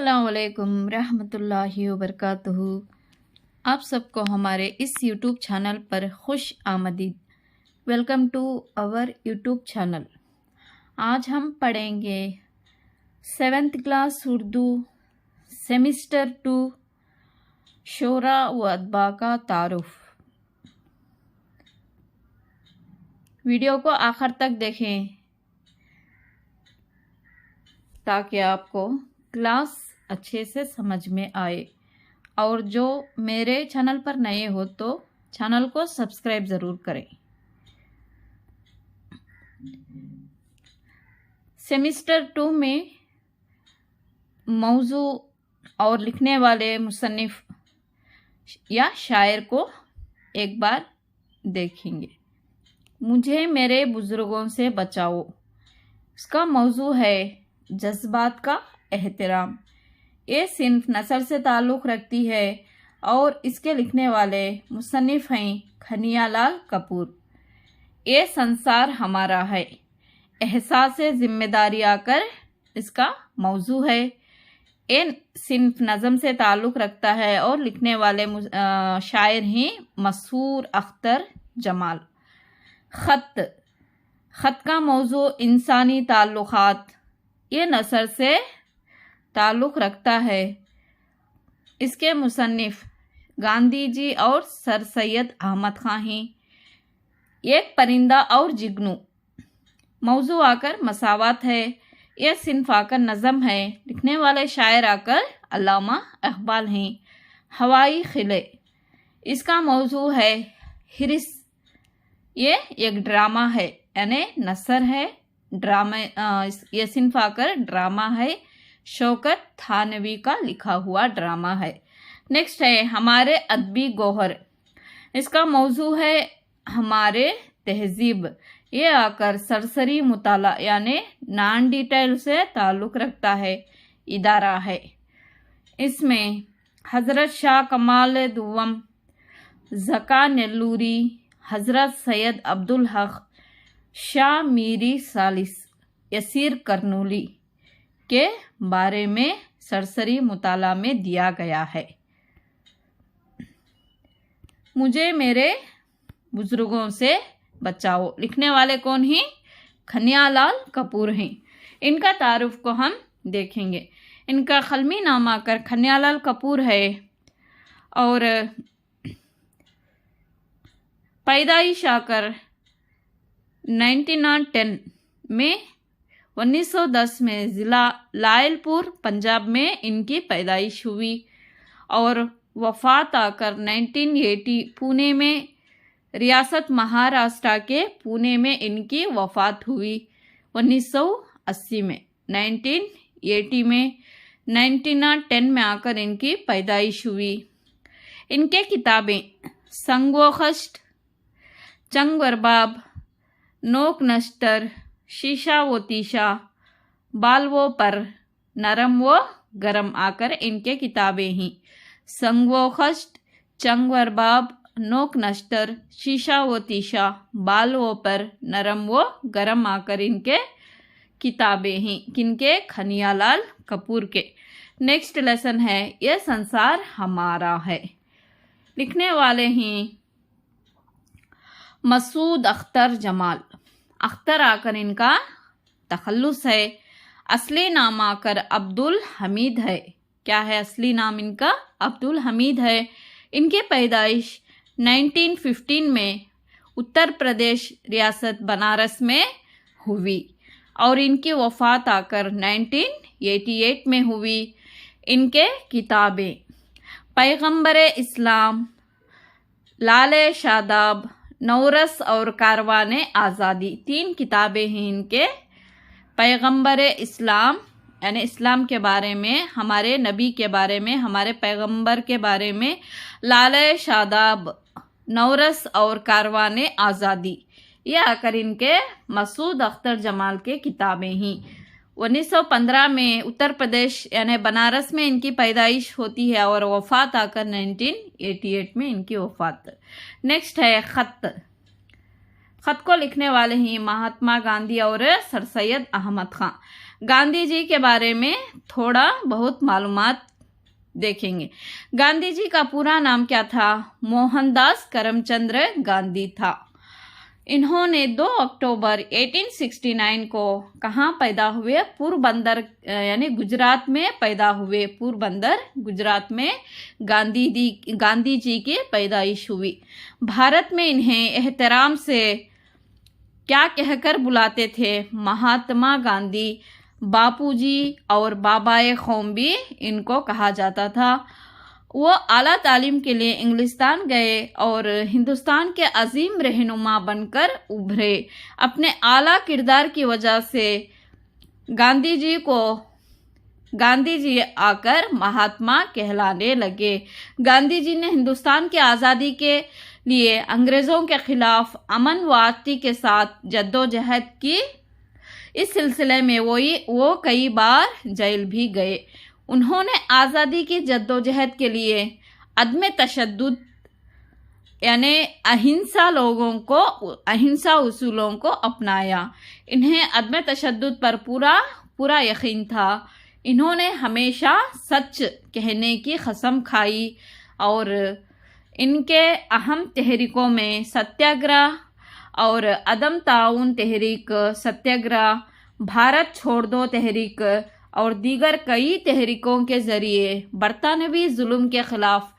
अस्सलाम वालेकुम रहमतुल्लाहि व बरकातुहू। आप सबको हमारे इस यूट्यूब चैनल पर खुश आमदीद। Welcome to our YouTube channel. आज हम पढ़ेंगे 7th क्लास उर्दू सेमिस्टर 2 शोरा व अदबा का तारुफ। वीडियो को आखिर तक देखें ताकि आपको क्लास अच्छे से समझ में आए, और जो मेरे चैनल पर नए हो तो चैनल को सब्सक्राइब ज़रूर करें। सेमिस्टर 2 में मौजू और लिखने वाले मुसन्निफ या शायर को एक बार देखेंगे। मुझे मेरे बुज़ुर्गों से बचाओ। इसका मौजू है जज्बात का एहतराम। ये सिन्फ नस्ल से ताल्लुक़ रखती है और इसके लिखने वाले मुसन्निफ हैं खनियालाल कपूर। ये संसार हमारा है, एहसास ज़िम्मेदारी आकर इसका मौजू है। ये सिन्फ नज़म से ताल्लुक़ रखता है और लिखने वाले शायर हैं मसूर अख्तर जमाल। ख़त का मौजू इंसानी ताल्लुक़ात। ये नसर से ताल्लुक़ रखता है। इसके मुसन्निफ गांधी जी और सर सैयद अहमद खां हैं। एक परिंदा और जिग्नू। मौजू आकर मसावत है। यह सिन्फ आकर नज़म है। लिखने वाले शायर आकर अल्लामा इक़बाल हैं। हवाई खिले। इसका मौजू है हिरिस। ये एक ड्रामा है, यानी नसर है ड्रामा। ये सिन्फ आकर ड्रामा है। शौकत थानवी का लिखा हुआ ड्रामा है। नेक्स्ट है हमारे अदबी गौहर। इसका मौजू है हमारे तहजीब। ये आकर सरसरी मुताला यानी नॉन डिटेल से ताल्लुक़ रखता है, इदारा है। इसमें हज़रत शाह कमाल दुवम, ज़का नेल्लूरी, हज़रत सैयद अब्दुल हक, शाह मीरी सालिस, यसीर करनूली के बारे में सरसरी मुताला में दिया गया है। मुझे मेरे बुजुर्गों से बचाओ। लिखने वाले कौन हैं? खनियालाल कपूर हैं। इनका तारुफ को हम देखेंगे। इनका क़लमी नाम आकर खनियालाल कपूर है और पैदाइश आकर 1910 में 1910 में ज़िला लायलपुर पंजाब में इनकी पैदाइश हुई और वफ़ात आकर 1980 पुणे में, रियासत महाराष्ट्र के पुणे में इनकी वफ़ात हुई 1980 में। 1980 में 1910 में आकर इनकी पैदाइश हुई। इनके किताबें संग व खश्त, चंग वरबाब, नोक नश्तर, शीशा व तीशा, बाल वो पर, नरम व गरम आकर इनके किताबें हैं। संग व खश्त, चंग वरबाब, नोक नश्तर, शीशा व तीशा, बाल वो पर, नरम व गरम आकर इनके किताबें हैं। किनके? खनियालाल कपूर के। नेक्स्ट लेसन है ये संसार हमारा है। लिखने वाले हैं मसूद अख्तर जमाल। अख्तर आकर इनका तखल्लुस है। असली नाम आकर अब्दुल हमीद है। क्या है असली नाम इनका? अब्दुल हमीद है। इनकी पैदाइश 1915 में उत्तर प्रदेश रियासत बनारस में हुई और इनकी वफ़ात आकर 1988 में हुई। इनके किताबें पैगंबर इस्लाम, लाले शादाब, नौरस और कारवाने आज़ादी, 3 किताबें हैं इनके। पैगंबर इस्लाम यानी इस्लाम के बारे में, हमारे नबी के बारे में, हमारे पैगंबर के बारे में। लाले शादाब, नौरस और कारवाने आज़ादी, ये आकर इनके मसूद अख्तर जमाल के किताबें हैं। 1915 में उत्तर प्रदेश यानी बनारस में इनकी पैदाइश होती है और वफ़ात आकर 1988 में इनकी वफ़ात। नेक्स्ट है ख़त को लिखने वाले हैं महात्मा गांधी और सर सैयद अहमद खां। गांधी जी के बारे में थोड़ा बहुत मालूमात देखेंगे। गांधी जी का पूरा नाम क्या था? मोहनदास करमचंद्र गांधी था। इन्होंने 2 अक्टूबर 1869 को कहाँ पैदा हुए? पोरबंदर यानी गुजरात में पैदा हुए। पोरबंदर गुजरात में गांधी जी की पैदाइश हुई। भारत में इन्हें एहतराम से क्या कहकर बुलाते थे? महात्मा गांधी, बापूजी और बाबाए कौम भी इनको कहा जाता था। वो आला तालीम के लिए इंग्लिस्तान गए और हिंदुस्तान के अजीम रहनुमा बनकर उभरे। अपने आला किरदार की वजह से गांधी जी आकर महात्मा कहलाने लगे। गांधी जी ने हिंदुस्तान की आज़ादी के लिए अंग्रेज़ों के खिलाफ अमन वाती के साथ जद्दोजहद की। इस सिलसिले में वो कई बार जेल भी गए। उन्होंने आज़ादी की जद्दोजहद के लिए अदम तशद्दुद यानी अहिंसा उसूलों को अपनाया। इन्हें अदम तशद्दुद पर पूरा यकीन था। इन्होंने हमेशा सच कहने की कसम खाई और इनके अहम तहरीकों में सत्याग्रह और अदम ताउन तहरीक, सत्याग्रह, भारत छोड़ दो तहरीक और दीगर कई तहरीकों के जरिए बरतानवी जुल्म के खिलाफ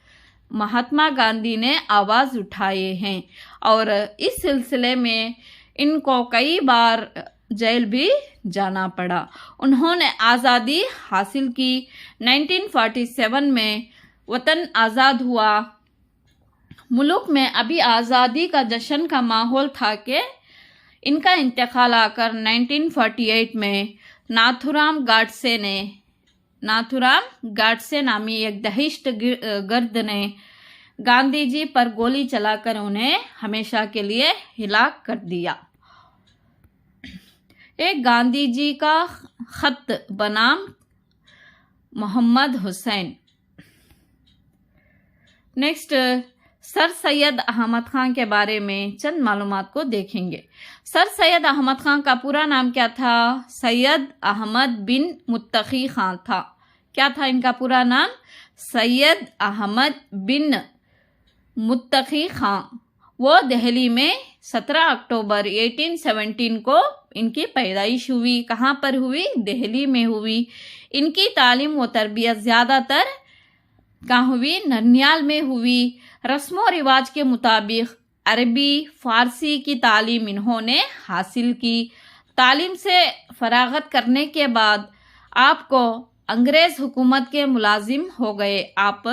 महात्मा गांधी ने आवाज़ उठाए हैं और इस सिलसिले में इनको कई बार जेल भी जाना पड़ा। उन्होंने आज़ादी हासिल की। 1947 में वतन आज़ाद हुआ। मुल्क में अभी आज़ादी का जश्न का माहौल था कि इनका इंतकाल आकर 1948 में नाथूराम गाडसे नामी एक दहिश्त गर्द ने गांधी जी पर गोली चलाकर उन्हें हमेशा के लिए हिलाक कर दिया। एक गांधी जी का खत बनाम मोहम्मद हुसैन। नेक्स्ट, सर सैयद अहमद खान के बारे में चंद मालूमात को देखेंगे। सर सैयद अहमद खान का पूरा नाम क्या था? सैयद अहमद बिन मुत्तकी खान था। क्या था इनका पूरा नाम? सैयद अहमद बिन मुत्तकी खान। वो दिल्ली में 17 अक्टूबर 1817 को इनकी पैदाइश हुई। कहाँ पर हुई? दिल्ली में हुई। इनकी तालीम व तरबियत ज़्यादातर कहाँ हुई? ननिहाल में हुई। रस्म व रिवाज के मुताबिक अरबी फ़ारसी की तालीम इन्होंने हासिल की। तालीम से फरागत करने के बाद आपको अंग्रेज़ हुकूमत के मुलाजिम हो गए। आप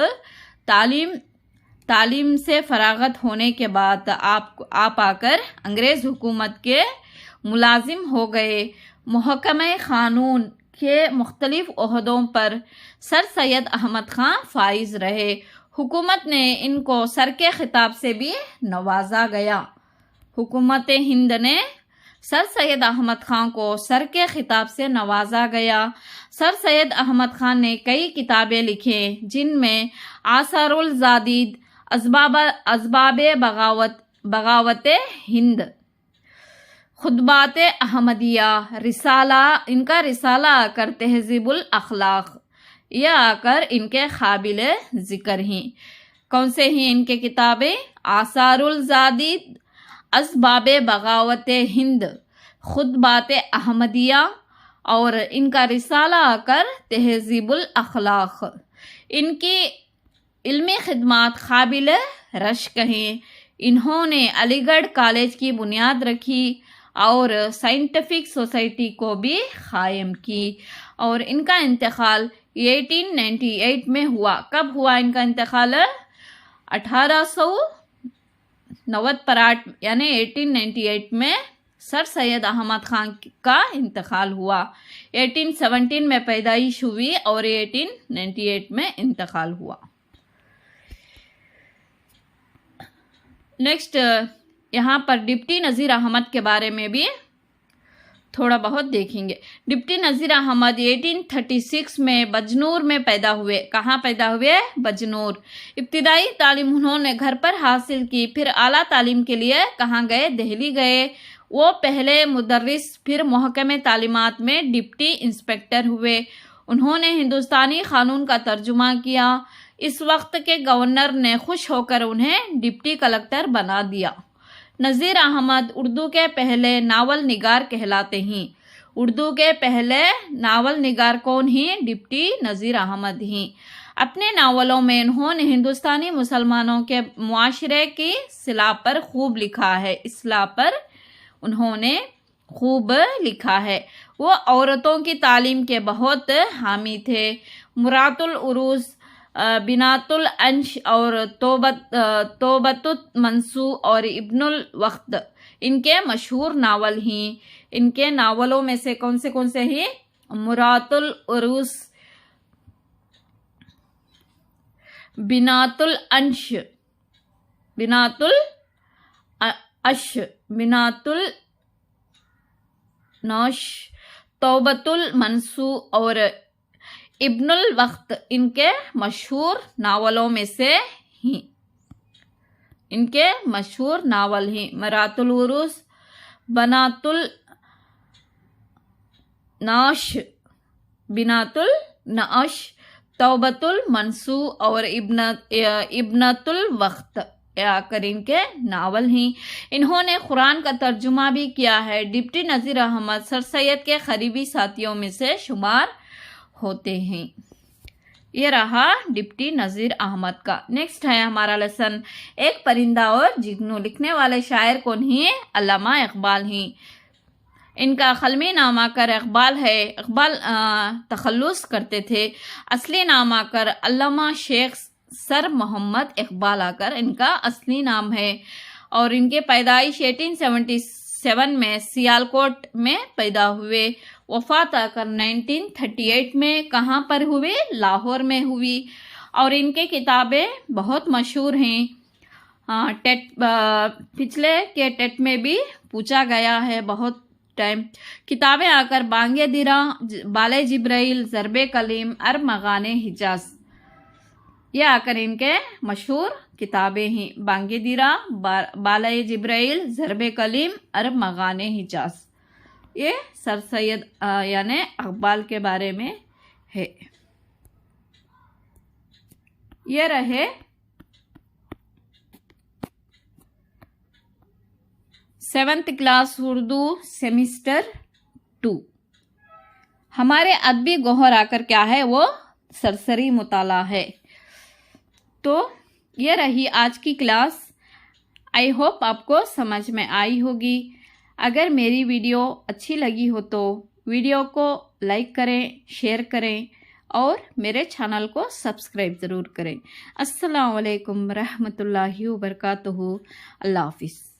तालीम से फरागत होने के बाद आप आकर अंग्रेज़ हुकूमत के मुलाजिम हो गए। महकमे क़ानून के मुख्तलिफ ओहदों पर सर सैयद अहमद खान फाइज रहे। हुकूमत ने इनको सर के खिताब से भी नवाजा गया। हुकूमत हिंद ने सर सैयद अहमद खान को सर के खिताब से नवाजा गया। सर सैयद अहमद खान ने कई किताबें लिखी जिनमें आसारुल जादीद, असबाबे बगावत हिंद, खुतबात अहमदिया, इनका रिसाला आकर तहजीबुल अखलाक, यह आकर इनके काबिल ज़िक्र हैं। कौन से हैं इनके किताबें? आसारुल जादीद, असबाबे बगावत हिंद, खुतबात अहमदिया और इनका रिसाला आकर तहजीबुल अखलाक। इनकी इल्मी खिदमात काबिल रश्क हैं। इन्होंने अलीगढ़ कॉलेज की बुनियाद रखी और साइंटिफिक सोसाइटी को भी कायम की और इनका इंतकाल 1898 में हुआ। कब हुआ इनका इंतकाल? 1898 यानी 1898 में सर सैयद अहमद खान का इंतकाल हुआ। 1817 में पैदाइश हुई और 1898 में इंतकाल हुआ। नेक्स्ट, यहाँ पर डिप्टी नज़ीर अहमद के बारे में भी थोड़ा बहुत देखेंगे। डिप्टी नज़ीर अहमद 1836 में बजनूर में पैदा हुए। कहाँ पैदा हुए? बजनूर। इब्तिदाई तालीम उन्होंने घर पर हासिल की। फिर आला तालीम के लिए कहाँ गए? दिल्ली गए। وہ پہلے مدرس پھر محکمہ تعلیمات میں ڈپٹی انسپکٹر ہوئے۔ انہوں نے ہندوستانی قانون کا ترجمہ کیا۔ اس وقت کے گورنر نے خوش ہو کر انہیں ڈپٹی کلکٹر بنا دیا۔ نذیر احمد اردو کے پہلے ناول نگار کہلاتے ہیں۔ اردو کے پہلے ناول نگار کون ہیں؟ ڈپٹی نذیر احمد ہیں۔ اپنے ناولوں میں انہوں نے ہندوستانی مسلمانوں کے معاشرے کی اصلاح پر خوب لکھا ہے۔ اصلاح پر انہوں نے خوب لکھا ہے۔ وہ عورتوں کی تعلیم کے بہت حامی تھے۔ مرات العروض، بنات الانش اور توبۃ المنسو اور ابن الوقت ان کے مشہور ناول ہیں۔ ان کے ناولوں میں سے کون سے ہیں؟ مرات العروض، بنات الانش، بنات النوش، توبۃ المنسو اور ابن الوقت ان کے مشہور ناولوں میں سے ہیں۔ ان کے مشہور ناول ہیں مرات العروض، بنات النوش، بنات النوش، توبۃ المنسو اور ابنۃ الوقت کریم کے ناول ہیں۔ انہوں نے قرآن کا ترجمہ بھی کیا ہے۔ ڈپٹی نذیر احمد سر سید کے قریبی ساتھیوں میں سے شمار ہوتے ہیں۔ یہ رہا ڈپٹی نذیر احمد کا۔ نیکسٹ ہے ہمارا لیسن ایک پرندہ اور جگنو۔ لکھنے والے شاعر کون ہیں؟ علامہ اقبال ہیں۔ ان کا قلمی نام آکر اقبال ہے۔ اقبال تخلص کرتے تھے۔ اصلی نام آکر علامہ شیخ سر محمد اقبال آکر ان کا اصلی نام ہے، اور ان کے پیدائش 1877 میں سیالکوٹ میں پیدا ہوئے۔ وفات آکر 1938 میں کہاں پر ہوئے؟ لاہور میں ہوئی۔ اور ان کے کتابیں بہت مشہور ہیں۔ پچھلے کے ٹیٹ میں بھی پوچھا گیا ہے بہت ٹائم۔ کتابیں آکر بانگ درا، بال جبرائیل، ضرب کلیم، ارمغان حجاز، یہ آکر ان کے مشہور کتابیں ہیں۔ بانگ درا، بال جبرائیل، ضرب کلیم، ارمغان حجاز، یہ سر سید یعنی اقبال کے بارے میں ہے۔ یہ رہے 7th کلاس اردو سیمسٹر 2۔ ہمارے ادبی گوہر آکر کیا ہے؟ وہ سرسری مطالعہ ہے۔ تو یہ رہی آج کی کلاس۔ آئی ہوپ آپ کو سمجھ میں آئی ہوگی۔ اگر میری ویڈیو اچھی لگی ہو تو ویڈیو کو لائک کریں، شیئر کریں اور میرے چینل کو سبسکرائب ضرور کریں۔ السلام علیکم ورحمۃ اللہ وبرکاتہ۔ اللہ حافظ۔